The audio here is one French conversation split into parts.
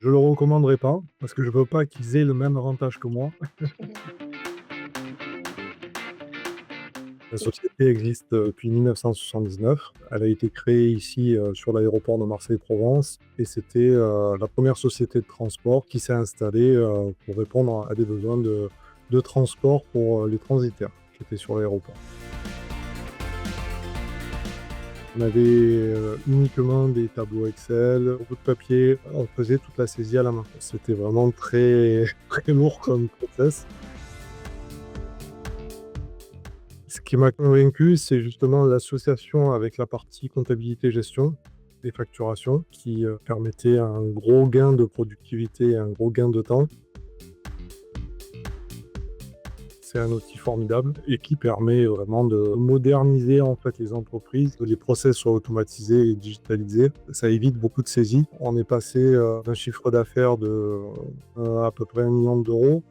Je le recommanderais pas parce que je veux pas qu'ils aient le même avantage que moi. La société existe depuis 1979. Elle a été créée ici, sur l'aéroport de Marseille-Provence et c'était, la première société de transport qui s'est installée, pour répondre à des besoins de transport pour, les transitaires qui étaient sur l'aéroport. On avait, uniquement des tableaux Excel, beaucoup de papier, on faisait toute la saisie à la main. C'était vraiment très très lourd comme process. Ce qui m'a convaincu, c'est justement l'association avec la partie comptabilité-gestion des facturations qui, permettait un gros gain de productivité et un gros gain de temps. C'est un outil formidable et qui permet vraiment de moderniser, en fait, les entreprises, que les process soient automatisés et digitalisés. Ça évite beaucoup de saisies. On est passé, d'un chiffre d'affaires de, à peu près 1 000 000 €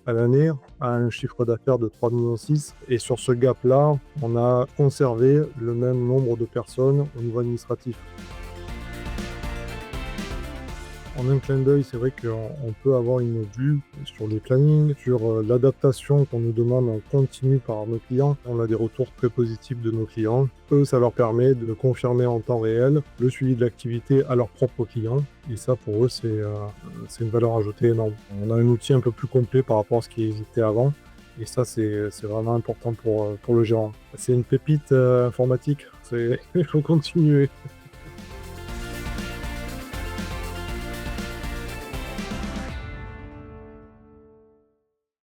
à l'année à un chiffre d'affaires de 3,6 millions et sur ce gap-là, on a conservé le même nombre de personnes au niveau administratif. En un clin d'œil, c'est vrai qu'on peut avoir une vue sur les plannings, sur, l'adaptation qu'on nous demande en continu par nos clients. On a des retours très positifs de nos clients. Eux, ça leur permet de confirmer en temps réel le suivi de l'activité à leurs propres clients et ça, pour eux, c'est une valeur ajoutée énorme. On a un outil un peu plus complet par rapport à ce qui existait avant et ça, c'est vraiment important pour le gérant. C'est une pépite, informatique, il faut continuer.